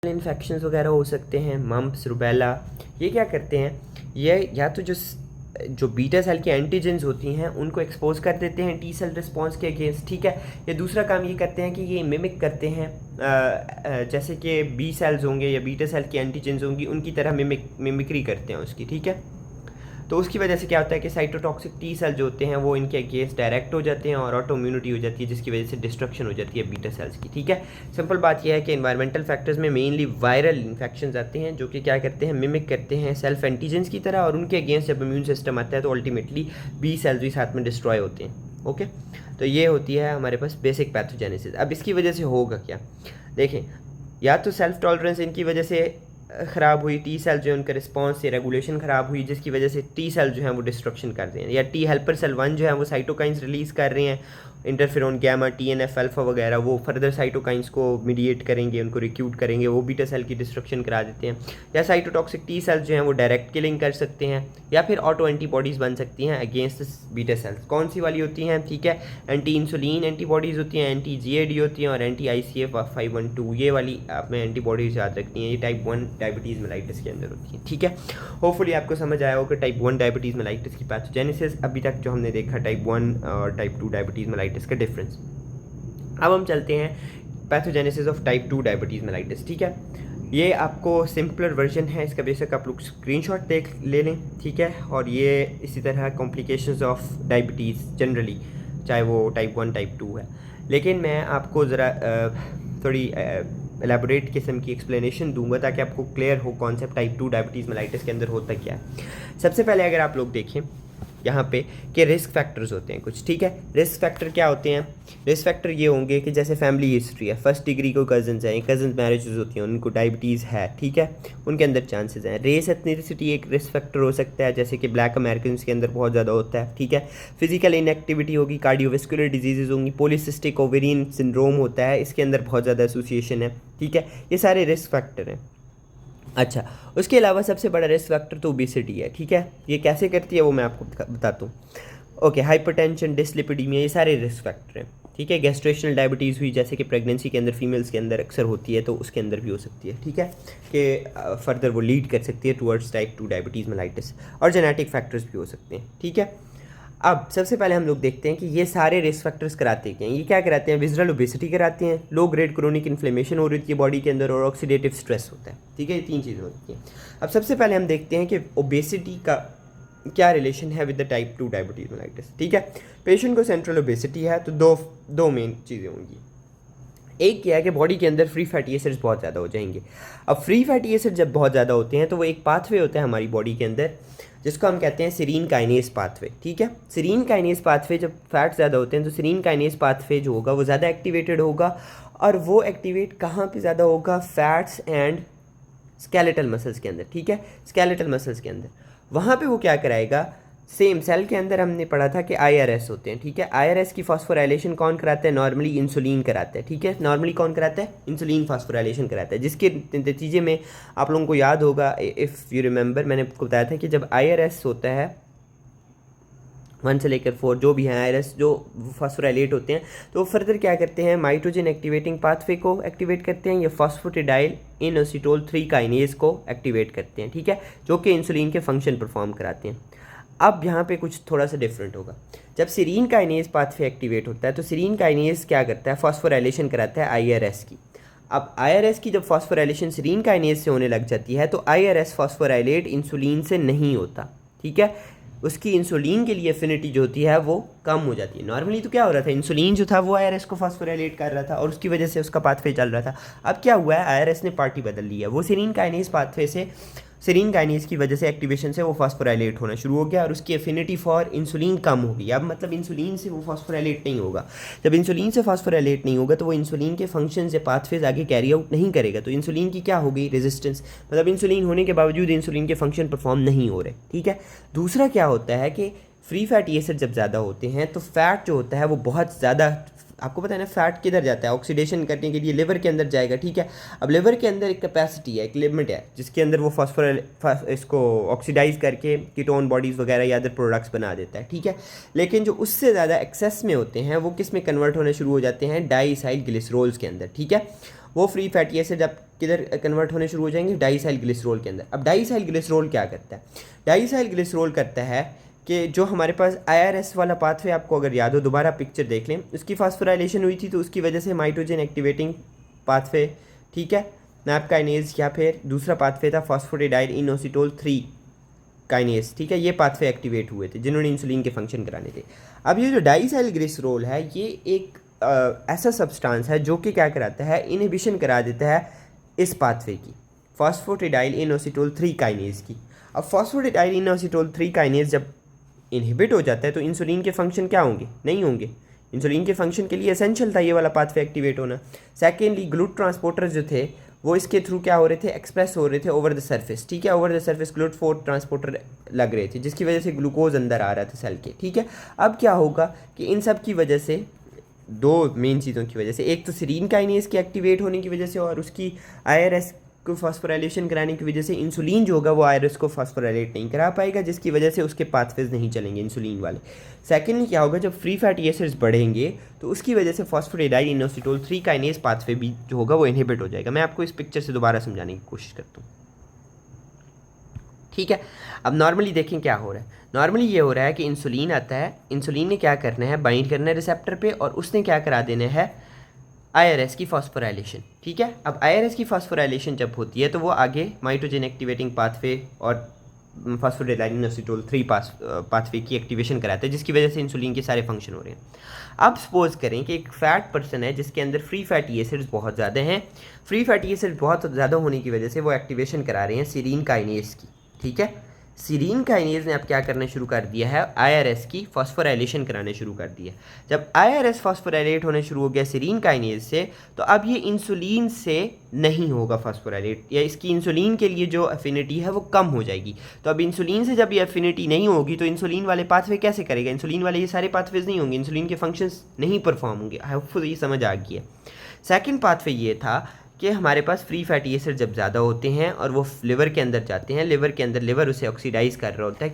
Infections वगैरह हो सकते हैं, मम्प्स, रुबेला। ये क्या करते हैं, ये या तो जो बीटा सेल की एंटीजेंस होती हैं उनको एक्सपोज कर देते हैं टी सेल रिस्पॉन्स के अगेंस्ट, ठीक है। या दूसरा काम ये करते हैं कि ये मिमिक करते हैं, जैसे कि बी सेल्स होंगे या बीटा सेल की एंटीजेंस होंगी उनकी तरह मिमिक्री करते हैं उसकी, ठीक है। तो उसकी वजह से क्या होता है कि साइटोटॉक्सिक टी सेल जो होते हैं वो इनके अगेंस्ट डायरेक्ट हो जाते हैं और ऑटो इम्यूनिटी हो जाती है, जिसकी वजह से डिस्ट्रक्शन हो जाती है बीटा सेल्स की, ठीक है। सिंपल बात यह है कि इन्वायरमेंटल फैक्टर्स में मेनली वायरल इन्फेक्शंस आते हैं जो कि क्या करते हैं, मिमिक करते हैं सेल्फ एंटीजेंस की तरह, और उनके अगेंस्ट जब इम्यून सिस्टम आता है तो अल्टीमेटली बी सेल्स भी साथ में डिस्ट्रॉय होते हैं। ओके, तो ये होती है हमारे पास बेसिक पैथोजेनेसिस। अब इसकी वजह से होगा क्या, देखें, या तो सेल्फ टॉलरेंस इनकी वजह से ख़राब हुई, टी सेल जो है उनका रिस्पांस से रेगुलेशन ख़राब हुई, जिसकी वजह से टी सेल जो है वो डिस्ट्रक्शन कर रहे हैं, या टी हेल्पर सेल 1 जो है वो साइटोकाइंस रिलीज़ कर रहे हैं, इंटरफेरोन गैमा, TNF अल्फा वगैरह, वो फर्दर साइटोकाइंस को मीडिएट करेंगे, उनको रिक्रूट करेंगे, वो बीटा सेल की डिस्ट्रक्शन करा देते हैं। या साइटोटॉक्सिक टी सेल्स जो हैं वो डायरेक्ट किलिंग कर सकते हैं, या फिर ऑटो एंटीबॉडीज़ बन सकती हैं अगेंस्ट बीटा सेल्स। कौन सी वाली होती हैं, ठीक है, एंटी इंसुलिन एंटीबॉडीज़ होती हैं, एंटी GAD होती हैं, और एंटी ICF512, ये वाली आपने एंटीबॉडीज़ याद रखनी है। ये टाइप 1 डायबिटीज़ मेलाइटिस के अंदर होती है, ठीक है। होपफुली आपको समझ आया होगा टाइप 1 डायबिटीज़ मेलाइटिस की पैथोजेनेसिस, अभी तक जो हमने देखा टाइप 1 और टाइप 2 डायबिटीज़ मेलाइटिस का डिफरेंस। अब हम चलते हैं pathogenesis of type 2 diabetes mellitus, ठीक है। ये आपको सिंपलर वर्जन है इसका, बेशक आप लोग स्क्रीनशॉट ले लें, ठीक है। और ये इसी तरह कॉम्प्लिकेशंस ऑफ डायबिटीज़ जनरली, चाहे वो टाइप 1 टाइप 2 है, लेकिन मैं आपको ज़रा थोड़ी एलेबोरेट किस्म की एक्सप्लेनेशन दूंगा ताकि आपको क्लियर हो कॉन्सेप्ट टाइप 2 डायबिटीज़ मेलाइटिस के अंदर होता क्या है। सबसे पहले अगर आप लोग देखें यहाँ पे कि रिस्क फैक्टर्स होते हैं कुछ, ठीक है। रिस्क फैक्टर क्या होते हैं, रिस्क फैक्टर ये होंगे कि जैसे फैमिली हिस्ट्री है, फर्स्ट डिग्री को कज़न्स हैं, कज़न्स मैरिजेस होती हैं, उनको डायबिटीज़ है, ठीक है, उनके अंदर चांसेस हैं। रेस एथनिसिटी एक रिस्क फैक्टर हो सकता है, जैसे कि ब्लैक अमेरिकन के अंदर बहुत ज़्यादा होता है, ठीक है। फिजिकल इनएक्टिविटी होगी, कार्डियोवेस्कुलर डिजीज़ होंगी, पॉलीसिस्टिक ओवेरियन सिंड्रोम होता है, इसके अंदर बहुत ज़्यादा एसोसिएशन है, ठीक है। ये सारे रिस्क फैक्टर हैं। अच्छा, उसके अलावा सबसे बड़ा रिस्क फैक्टर तो ओबेसिटी है, ठीक है। ये कैसे करती है वो मैं आपको बताता हूँ। ओके, हाइपरटेंशन, डिसलिपिडीमिया, ये सारे रिस्क फैक्टर हैं, ठीक है। गैस्ट्रेशनल डायबिटीज़ हुई, जैसे कि प्रेगनेंसी के अंदर फीमेल्स के अंदर अक्सर होती है, तो उसके अंदर भी हो सकती है, ठीक है, कि फर्दर वो लीड कर सकती है टुवर्ड्स टाइप 2 डायबिटीज़ मेलाइटिस। और जेनेटिक फैक्टर्स भी हो सकते हैं, ठीक है। अब सबसे पहले हम लोग देखते हैं कि ये सारे रिस्क फैक्टर्स कराते हैं, ये क्या कराते हैं, विजरल ओबेसिटी कराते हैं, लो ग्रेड क्रोनिक इन्फ्लेमेशन हो रही है बॉडी के अंदर, और ऑक्सीडेटिव स्ट्रेस होता है, ठीक है। ये 3 चीज़ें होती हैं। अब सबसे पहले हम देखते हैं कि ओबेसिटी का क्या रिलेशन है with the type 2 diabetes mellitus, ठीक है। पेशेंट को सेंट्रल ओबेसिटी है तो दो मेन चीज़ें होंगी। एक क्या है कि बॉडी के अंदर फ्री फैटी एसिड्स बहुत ज़्यादा हो जाएंगे। अब फ्री फैटी एसिड जब बहुत ज़्यादा होते हैं तो वो एक पाथवे होता है हमारी बॉडी के अंदर, जिसको हम कहते हैं सेरीन काइनेज पाथवे, ठीक है। सेरीन काइनेज पाथवे, जब फैट ज़्यादा होते हैं तो सेरीन काइनेज पाथवे जो होगा वो ज़्यादा एक्टिवेटेड होगा, और वो एक्टिवेट कहाँ पे ज़्यादा होगा, फैट्स एंड स्केलेटल मसल्स के अंदर, ठीक है, स्केलेटल मसल्स के अंदर। वहाँ पे वो क्या कराएगा, सेम सेल के अंदर हमने पढ़ा था कि IRS होते हैं, ठीक है। IRS की फॉस्फोराइलेशन कौन कराता है, नॉर्मली इंसुलिन कराता है, ठीक है। नॉर्मली कौन कराता है, इंसुलिन फॉस्फोराइलेशन कराता है, जिसके नतीजे में आप लोगों को याद होगा, इफ़ यू रिमेंबर, मैंने आपको बताया था कि जब IRS होता है 1 से लेकर 4 जो भी हैं IRS जो फॉस्फोराइलेट होते हैं, तो फर्दर क्या करते हैं, माइट्रोजन एक्टिवेटिंग पाथवे को एक्टिवेट करते हैं, या फॉस्फोटिडाइल इनोसिटोल 3 काइनेज को एक्टिवेट करते हैं, ठीक है, जो कि इंसुलिन के फंक्शन परफॉर्म कराते हैं। अब यहाँ पे कुछ थोड़ा सा डिफरेंट होगा, जब सीरीन काइनेज पाथवे एक्टिवेट होता है तो सीरीन काइनेज क्या करता है, फॉस्फोराइलेशन कराता है IRS की। अब IRS की जब फॉस्फोराइलेशन सीरीन काइनेज से होने लग जाती है तो IRS फॉस्फोराइलेट इंसुलिन से नहीं होता, ठीक है। उसकी इंसुलिन के लिए एफिनिटी जो होती है वो कम हो जाती है। नॉर्मली तो क्या हो रहा था, इंसुलिन जो था वो IRS को फॉस्फोराइलेट कर रहा था और उसकी वजह से उसका पाथवे चल रहा था। अब क्या हुआ है, IRS ने पार्टी बदल ली है, वो सीरीन काइनेज पाथवे से, सीरीन काइनेज की वजह से एक्टिवेशन से वो फॉस्फोराइलेट होना शुरू हो गया और उसकी एफिनिटी फॉर इंसुलिन कम हो गई। अब मतलब इंसुलिन से वो फॉस्फोराइलेट नहीं होगा। जब इंसुलिन से फॉस्फोराइलेट नहीं होगा तो वो इंसुलिन के फंक्शंस या पाथवेज आगे कैरी आउट नहीं करेगा, तो इंसुलिन की क्या हो गई, रेजिस्टेंस, मतलब इंसुलिन होने के बावजूद इंसुलिन के फंक्शन परफॉर्म नहीं हो रहे, ठीक है। दूसरा क्या होता है कि फ्री फैटी एसिड जब ज़्यादा होते हैं तो फैट जो होता है वो बहुत ज़्यादा, आपको पता है ना, फैट किधर जाता है, ऑक्सीडेशन करने के लिए लिवर के अंदर जाएगा, ठीक है। अब लिवर के अंदर एक कैपेसिटी है, एक लिमिट है, जिसके अंदर वो इसको ऑक्सीडाइज करके कीटोन बॉडीज़ वगैरह या अदर प्रोडक्ट्स बना देता है, ठीक है। लेकिन जो उससे ज़्यादा एक्सेस में होते हैं वो किस में कन्वर्ट होने शुरू हो जाते हैं, डाईसाइल ग्लिसरोल्स के अंदर, ठीक है। वो फ्री फैटी एसिड अब किधर कन्वर्ट होने शुरू हो जाएंगे, डाइसाइल ग्लिसरॉल के अंदर। अब डाइसाइल ग्लिसरॉल क्या करता है, डाइसाइल ग्लिसरॉल करता है कि जो हमारे पास IRS वाला पाथवे, आपको अगर याद हो दोबारा पिक्चर देख लें, उसकी फास्फोराइलेशन हुई थी तो उसकी वजह से माइटोजन एक्टिवेटिंग पाथवे, ठीक है, नैप काइनेज, या फिर दूसरा पाथवे था फॉस्फोरेडाइल इनोसिटोल 3 काइनेज, ठीक है, ये पाथवे एक्टिवेट हुए थे जिन्होंने इंसुलिन के फंक्शन कराने थे। अब ये जो डाइसाइल ग्लिसरॉल है ये एक ऐसा सब्सटेंस है जो कि क्या कराता है, इनहिबिशन करा देता है इस पाथवे की, फॉस्फोरेडाइल इनोसिटोल 3 काइनेज की। अब फॉस्फोरेडाइल इनोसिटोल 3 काइनेज जब इनहिबिट हो जाता है तो इंसुलिन के फंक्शन क्या होंगे, नहीं होंगे। इंसुलिन के फंक्शन के लिए एसेंशियल था ये वाला पाथवे एक्टिवेट होना। सेकेंडली ग्लूट ट्रांसपोर्टर जो थे वो इसके थ्रू क्या हो रहे थे, एक्सप्रेस हो रहे थे ओवर द सरफेस, ठीक है, ओवर द सरफेस ग्लूट4 ट्रांसपोर्टर लग रहे थे जिसकी वजह से ग्लूकोज अंदर आ रहा था सेल के, ठीक है। अब क्या होगा कि इन सब की वजह से, दो मेन चीज़ों की वजह से, एक तो सीरीन काइनेज के एक्टिवेट होने की वजह से और उसकी IRS को फॉस्फोराइलेशन कराने की वजह से इंसुलिन जो होगा वो IRS को फॉस्फोराइलेट नहीं करा पाएगा, जिसकी वजह से उसके पाथवेज नहीं चलेंगे इंसुलिन वाले। सेकेंडली क्या होगा, जब फ्री फैटी एसिड्स बढ़ेंगे तो उसकी वजह से फॉस्फोरेडाइल इनोसिटोल 3 काइनेज पाथवे भी जो होगा वो इनहिबिट हो जाएगा। मैं आपको इस पिक्चर से दोबारा समझाने की कोशिश करता हूँ, ठीक है। अब नॉर्मली देखें क्या हो रहा है, नॉर्मली ये हो रहा है कि इंसुलिन आता है, इंसुलिन ने क्या करना है, बाइंड करना है रिसेप्टर पे और उसने क्या करा देना है, IRS की फॉस्फोराइलेशन, ठीक है। अब IRS की फॉस्फोराइलेशन जब होती है तो वो आगे माइटोजन एक्टिवेटिंग पाथवे और फॉस्फोरेडाइल इनोसिटोल 3 पाथवे की एक्टिवेशन कराता है, जिसकी वजह से इंसुलिन के सारे फंक्शन हो रहे हैं। अब सपोज करें कि एक फैट पर्सन है जिसके अंदर फ्री फैटी एसिड्स बहुत ज़्यादा हैं, फ्री फैटी एसिड बहुत ज़्यादा होने की वजह से वो एक्टिवेशन करा रहे हैं सीरीन काइनेज की, ठीक है। सीरीन काइनेज ने अब क्या करना शुरू कर दिया है, IRS की फॉस्फोराइलेशन कराने शुरू कर दिया। जब IRS फॉस्फोराइलेट होने शुरू हो गया सीरीन काइनेज से, तो अब ये इंसुलिन से नहीं होगा फॉस्फोराइलेट, या इसकी इंसुलिन के लिए जो एफिनिटी है वो कम हो जाएगी। तो अब इंसुलिन से जब ये एफिनिटी नहीं होगी तो इंसुलिन वाले पाथवे कैसे करेगा, इंसुलिन वाले ये सारे पाथवेज नहीं होंगे, इंसुलिन के फंक्शंस नहीं परफॉर्म होंगे। आई होप ये समझ आ गई है। सेकेंड पाथवे ये था कि हमारे पास फ्री फैटी एसिड जब ज़्यादा होते हैं और वो लिवर के अंदर जाते हैं, लिवर के अंदर लिवर उसे ऑक्सीडाइज कर रहा होता है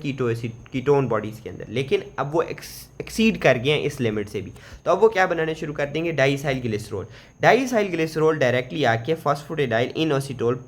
कीटोन बॉडीज़ के अंदर, लेकिन अब वो एक्सीड कर गए हैं इस लिमिट से भी, तो अब वो क्या बनाने शुरू कर देंगे, डाइसाइल ग्लिसरॉल। डाइसाइल ग्लिसरॉल डायरेक्टली आके फॉस्फोरेडाइल इनोसिटोल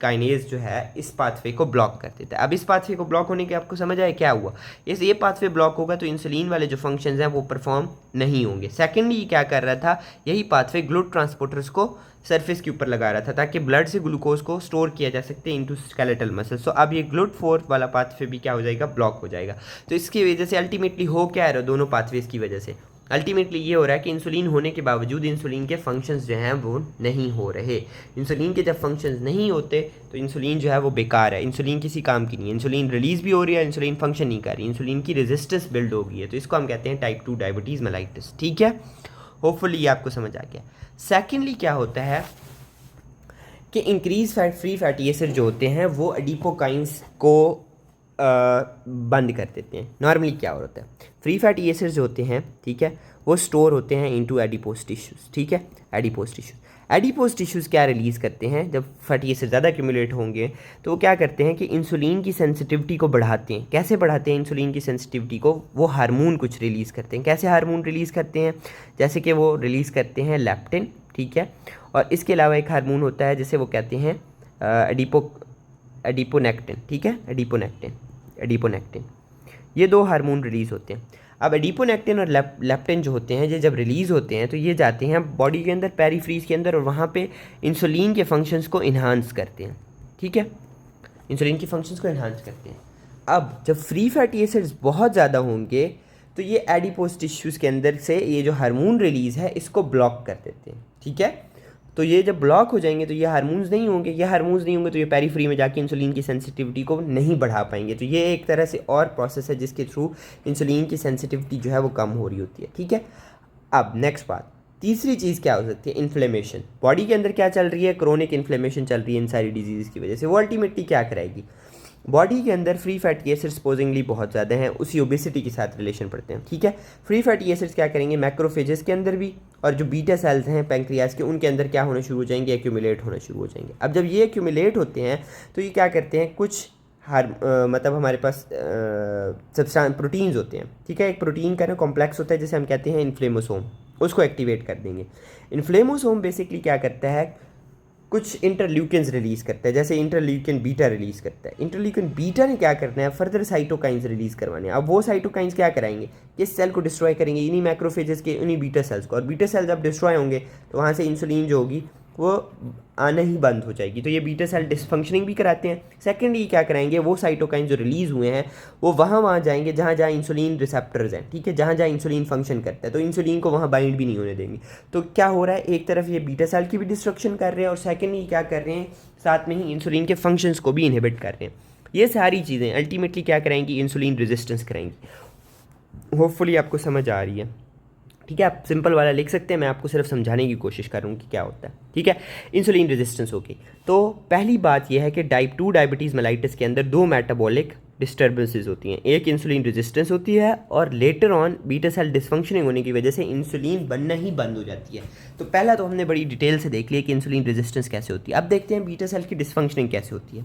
काइनेज जो है इस पाथवे को ब्लॉक कर देता है। अब इस पाथवे को ब्लॉक होने के आपको समझ आए क्या हुआ, ये पाथवे ब्लॉक होगा तो इंसुलिन वाले जो फंक्शंस हैं वो परफॉर्म नहीं होंगे। सेकेंडली क्या कर रहा था, यही पाथवे ग्लूट ट्रांसपोर्टर्स को सरफेस के ऊपर लगा रहा था ताकि ब्लड से ग्लूकोज को स्टोर किया जा सकते इनटू स्केलेटल मसल्स। तो अब ये GLUT4 वाला पाथवे भी क्या हो जाएगा, ब्लॉक हो जाएगा। तो इसकी वजह से अल्टीमेटली हो क्या है, दोनों पाथवेज की वजह से अल्टीमेटली ये हो रहा है कि इंसुलिन होने के बावजूद इंसुलिन के फंक्शंस जो हैं वो नहीं हो रहे। इंसुलिन के जब फंक्शंस नहीं होते तो इंसुलिन जो है वो बेकार है, इंसुलिन किसी काम की नहीं है, इंसुलिन रिलीज़ भी हो रही है, इंसुलिन फंक्शन नहीं कर रही, इंसुलिन की रेजिस्टेंस बिल्ड हो गई है। तो इसको हम कहते हैं टाइप 2 डायबिटीज़ मेलाइटिस, ठीक है। होपफुली ये आपको समझ आ गया। सेकेंडली क्या होता है कि इंक्रीज फ्री फैटी एसिड जो होते हैं वो एडिपोकाइंस को बंद कर देते हैं। नॉर्मली क्या होता है, फ्री फैटी एसिड्स जो होते हैं, ठीक है, वो स्टोर होते हैं इनटू एडिपोज टिश्यूज़, ठीक है, एडिपोज टिश्यूज़ क्या रिलीज़ करते हैं, जब फैटी एसिड ज़्यादा एक्यूमुलेट होंगे तो वो क्या करते हैं कि इंसुलिन की सेंसिटिविटी को बढ़ाते हैं। कैसे बढ़ाते हैं इंसुलिन की सेंसिटिविटी को, वो हार्मोन कुछ रिलीज़ करते हैं। कैसे हार्मोन रिलीज़ करते हैं, जैसे कि वो रिलीज़ करते हैं लेप्टिन, ठीक है, और इसके अलावा एक हार्मोन होता है जिसे वो कहते हैं एडिपोनेक्टिन, ठीक है, एडिपोनेक्टिन। ये दो हार्मोन रिलीज़ होते हैं। अब एडिपोनेक्टिन और लेप्टिन जो होते हैं ये जब रिलीज़ होते हैं तो ये जाते हैं बॉडी के अंदर, पेरीफ्रीज के अंदर, और वहाँ पे इंसुलिन के फंक्शंस को इन्हांस करते हैं, ठीक है, इंसुलिन के फंक्शंस को इन्हांस करते हैं। अब जब फ्री फैटी एसिड्स बहुत ज़्यादा होंगे तो ये एडिपोज टिश्यूज़ के अंदर से ये जो हार्मोन रिलीज़ है इसको ब्लॉक कर देते हैं, ठीक है। तो ये जब ब्लॉक हो जाएंगे तो ये हार्मोन्स नहीं होंगे, तो ये पेरीफ्री में जाके इंसुलिन की सेंसिटिविटी को नहीं बढ़ा पाएंगे। तो ये एक तरह से और प्रोसेस है जिसके थ्रू इंसुलिन की सेंसिटिविटी जो है वो कम हो रही होती है, ठीक है। अब नेक्स्ट बात, तीसरी चीज़ क्या हो सकती है, इन्फ्लेमेशन। बॉडी के अंदर क्या चल रही है, क्रोनिक इन्फ्लेमेशन चल रही है इन सारी डिजीज़ की वजह से। वो अल्टीमेटली क्या कराएगी, बॉडी के अंदर फ्री फैटी एसिड्स सपोजिंगली बहुत ज़्यादा हैं, उसी ओबेसिटी के साथ रिलेशन पड़ते हैं, ठीक है। फ्री फैटी एसिड्स क्या करेंगे, मैक्रोफेजेस के अंदर भी, और जो बीटा सेल्स हैं पैंक्रियाज के, उनके अंदर क्या होना शुरू हो जाएंगे, एक्यूमुलेट होना शुरू हो जाएंगे। अब जब ये एक्यूमुलेट होते हैं तो ये क्या करते हैं, कुछ मतलब हमारे पास सब्सटेंस प्रोटीन्स होते हैं, ठीक है, एक प्रोटीन का ना कॉम्प्लेक्स होता है जिसे हम कहते हैं इन्फ्लेमोसोम, उसको एक्टिवेट कर देंगे। इन्फ्लेमोसोम बेसिकली क्या करता है, कुछ इंटरल्यूकिन्स रिलीज़ करता है, जैसे इंटरल्यूकिन बीटा रिलीज़ करता है। इंटरल्यूकिन बीटा ने क्या करना है, फर्दर साइटोकाइंस रिलीज़ करवाने हैं। अब वो साइटोकाइंस क्या कराएंगे, किस सेल को डिस्ट्रॉय करेंगे, इन्हीं मैक्रोफेजेस के, इन्हीं बीटा सेल्स को। और बीटा सेल जब डिस्ट्रॉय होंगे तो वहाँ से इंसुलिन जो होगी वो आना ही बंद हो जाएगी। तो ये बीटा सेल डिसफंक्शनिंग भी कराते हैं। सेकेंडली क्या कराएंगे, वो साइटोकाइन जो रिलीज़ हुए हैं वो वहाँ जाएंगे जहाँ जहाँ इंसुलिन रिसेप्टर्स हैं, ठीक है, जहाँ जहाँ इंसुलिन फंक्शन करता है, तो इंसुलिन को वहाँ बाइंड भी नहीं होने देंगे। तो क्या हो रहा है, एक तरफ ये बीटा सेल की भी डिस्ट्रक्शन कर रहे हैं और सेकेंडली क्या कर रहे हैं, साथ में ही इंसुलिन के फंक्शंस को भी इनहिबिट कर रहे हैं। ये सारी चीज़ें अल्टीमेटली क्या कराएंगी, इंसुलिन रेजिस्टेंस कराएंगी। होपफुली आपको समझ आ रही है, ठीक है। आप सिंपल वाला लिख सकते हैं, मैं आपको सिर्फ समझाने की कोशिश कर रहा हूँ कि क्या होता है, ठीक है। इंसुलिन रेजिस्टेंस होगी। तो पहली बात यह है कि टाइप 2 डायबिटीज़ मेलाइटिस के अंदर दो मेटाबॉलिक डिस्टर्बेंसेस होती हैं। एक इंसुलिन रेजिस्टेंस होती है और later on beta cell dysfunctioning होने की वजह से इंसुलिन बनना ही बंद हो जाती है। तो पहला तो हमने बड़ी डिटेल से देख लिया कि इंसुलिन रेजिस्टेंस कैसे होती है। अब देखते हैं बीटा सेल की डिसफंक्शनिंग कैसे होती है।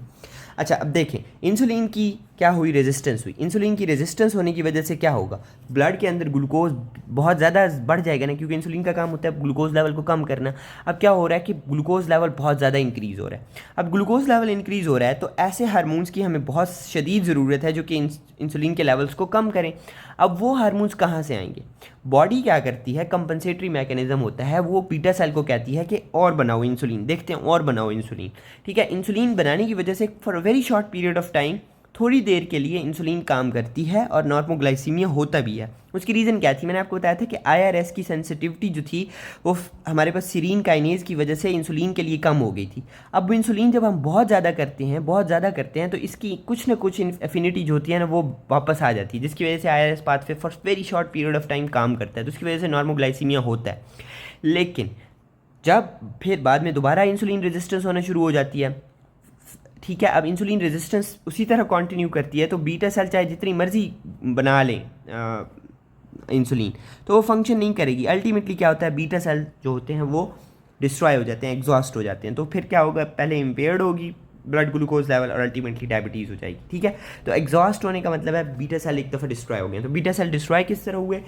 अच्छा, अब देखें इंसुलिन की क्या हुई, रेजिस्टेंस हुई। इंसुलिन की रेजिस्टेंस होने की वजह से क्या होगा, ब्लड के अंदर ग्लूकोज बहुत ज़्यादा बढ़ जाएगा ना, क्योंकि इंसुलिन का काम होता है ग्लूकोज लेवल को कम करना। अब क्या हो रहा है कि ग्लूकोज लेवल बहुत ज़्यादा इंक्रीज़ हो रहा है। अब ग्लूकोज लेवल इंक्रीज़ हो रहा है तो ऐसे हार्मोन्स की हमें बहुत शदीद ज़रूरत है जो कि इंसुलिन के लेवल्स को कम करें। अब वो हार्मोन्स कहाँ से आएंगे, बॉडी क्या करती है, कंपनसेटरी मैकेनिज्म होता है, वो बीटा सेल को कहती है कि और बनाओ इंसुलिन, देखते हैं और बनाओ इंसुलिन, ठीक है। इंसुलिन बनाने की वजह से for a very short period of time, थोड़ी देर के लिए इंसुलिन काम करती है और नॉर्मोग्लाइसीमिया होता भी है। उसकी रीज़न क्या थी, मैंने आपको बताया था कि IRS की सेंसिटिविटी जो थी वो हमारे पास सीरीन काइनेज की वजह से इंसुलिन के लिए कम हो गई थी। अब इंसुलिन जब हम बहुत ज़्यादा करते हैं तो इसकी कुछ ना कुछ एफिनिटी जो होती है ना वो वापस आ जाती है, जिसकी वजह से IRS pathway for very short period of time काम करता है, तो उसकी वजह से नॉर्मोग्लाइसीमिया होता है। लेकिन जब फिर बाद में दोबारा इंसुलिन रेजिस्टेंस होना शुरू हो जाती है, ठीक है, अब इंसुलिन रेजिस्टेंस उसी तरह कंटिन्यू करती है, तो बीटा सेल चाहे जितनी मर्जी बना लें इंसुलिन तो वो फंक्शन नहीं करेगी। अल्टीमेटली क्या होता है, बीटा सेल जो होते हैं वो डिस्ट्रॉय हो जाते हैं, एग्जॉस्ट हो जाते हैं। तो फिर क्या होगा, पहले इम्पेयर्ड होगी ब्लड ग्लूकोज लेवल और अल्टीमेटली डायबिटीज़ हो जाएगी, ठीक है। तो एग्जॉस्ट होने का मतलब है बीटा सेल एक दफ़ा डिस्ट्रॉय हो गए। तो बीटा सेल डिस्ट्रॉय किस तरह हुए,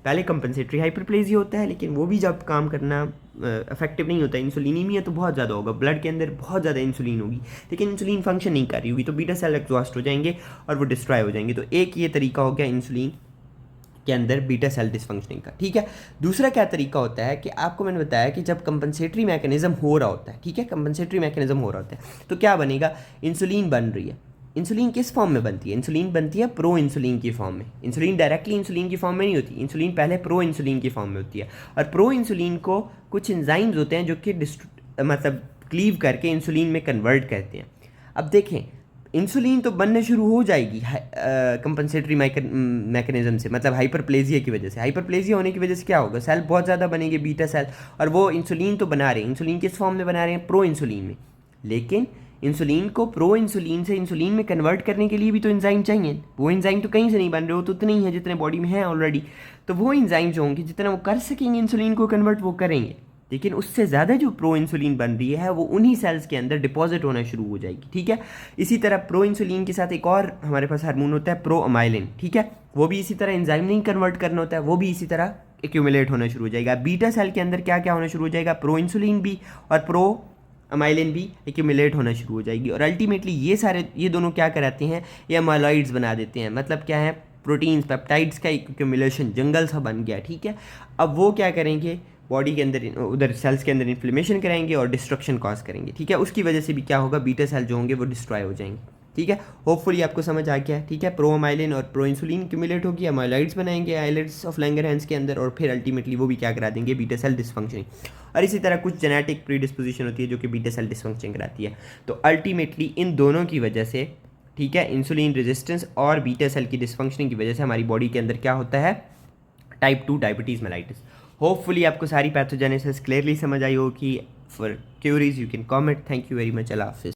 पहले कंपनसेटरी हाइपरप्लेजिया होता है, लेकिन वो भी जब काम करना इफेक्टिव नहीं होता, इंसुलिनीमिया तो बहुत ज़्यादा होगा, ब्लड के अंदर बहुत ज़्यादा इंसुलिन होगी, लेकिन इंसुलिन फंक्शन नहीं कर रही होगी, तो बीटा सेल एग्जॉस्ट हो जाएंगे और वो डिस्ट्रॉय हो जाएंगे। तो एक ये तरीका हो गया इंसुलिन के अंदर बीटा सेल डिसफंक्शनिंग का, ठीक है। दूसरा क्या तरीका होता है कि आपको मैंने बताया कि जब कंपनसेटरी मैकेनिज्म हो रहा होता है, ठीक है, कंपनसेटरी मैकेनिज्म हो रहा होता है तो क्या बनेगा, इंसुलिन बन रही है। इंसुलिन किस फॉर्म में बनती है, इंसुलिन बनती है प्रो इंसुलिन की फॉर्म में। इंसुलिन डायरेक्टली इंसुलिन की फॉर्म में नहीं होती, इंसुलिन पहले प्रो इंसुलिन की फॉर्म में होती है। और प्रो इंसुलिन को कुछ एंजाइम्स होते हैं जो कि मतलब क्लीव करके इंसुलिन में कन्वर्ट करते हैं। अब देखें इंसुलिन तो बनने शुरू हो जाएगी कंपनसेटरी मैकेनिज्म से, मतलब हाइपरप्लेजिया की वजह से। हाइपरप्लेजिया होने की वजह से क्या होगा, सेल बहुत ज़्यादा बनेंगे बीटा सेल, और वो इंसुलिन तो बना रहे हैं। इंसुलिन किस फॉर्म में बना रहे हैं, प्रो इंसुलिन में। लेकिन इंसुलिन को प्रो इंसुलिन से इंसुलिन में कन्वर्ट करने के लिए भी तो एंजाइम चाहिए। वो एंजाइम तो कहीं से नहीं बन रहे, हो तो उतने ही है जितने बॉडी में हैं ऑलरेडी। तो वो एंजाइम जो होंगे जितना वो कर सकेंगे इंसुलिन को कन्वर्ट वो करेंगे, लेकिन उससे ज़्यादा जो प्रो इंसुलिन बन रही है वो उन्हीं सेल्स के अंदर डिपॉजिट होना शुरू हो जाएगी, ठीक है। इसी तरह प्रो इंसुलिन के साथ एक और हमारे पास हार्मोन होता है प्रो अमाइलिन, ठीक है, वो भी इसी तरह एंजाइम नहीं कन्वर्ट करना होता है, वो भी इसी तरह एक्यूमुलेट होना शुरू हो जाएगा। बीटा सेल के अंदर क्या क्या होना शुरू हो जाएगा, प्रो इंसुलिन भी और प्रो अमाइलिन भी एक्यूमुलेट होना शुरू हो जाएगी। और अल्टीमेटली ये दोनों क्या कराते हैं, ये अमाइलॉइड्स बना देते हैं। मतलब क्या है, प्रोटीन्स पेप्टाइड्स का एक्यूमुलेशन, जंगल सा बन गया, ठीक है। अब वो क्या करेंगे, बॉडी के अंदर उधर सेल्स के अंदर इन्फ्लेमेशन कराएंगे और डिस्ट्रक्शन कॉज करेंगे, ठीक है। उसकी वजह से भी क्या होगा, बीटा सेल जो होंगे वो डिस्ट्रॉय हो जाएंगे, ठीक है। होपफुली आपको समझ आ गया है, ठीक है। प्रो अमाइलिन और प्रो इंसुलिन एक्यूमुलेट होगी, अमाइलॉइड्स बनाएंगे आइलेट्स ऑफ लैंगरहैंस के अंदर, और फिर अल्टीमेटली वो भी क्या करा देंगे, बीटा सेल डिसफंक्शनिंग। और इसी तरह कुछ जेनेटिक प्रीडिस्पोजिशन होती है जो कि बीटा सेल डिसफंक्शन कराती है। तो अल्टीमेटली इन दोनों की वजह से, ठीक है, इंसुलिन रेजिस्टेंस और बीटा सेल की डिसफंक्शनिंग की वजह से हमारी बॉडी के अंदर क्या होता है, टाइप 2 डायबिटीज़ मेलाइटिस। होपफुली आपको सारी पैथोजेनेसिस क्लियरली समझ आई हो कि for queries you can comment. Thank you very much, अल्लाह हाफिज़।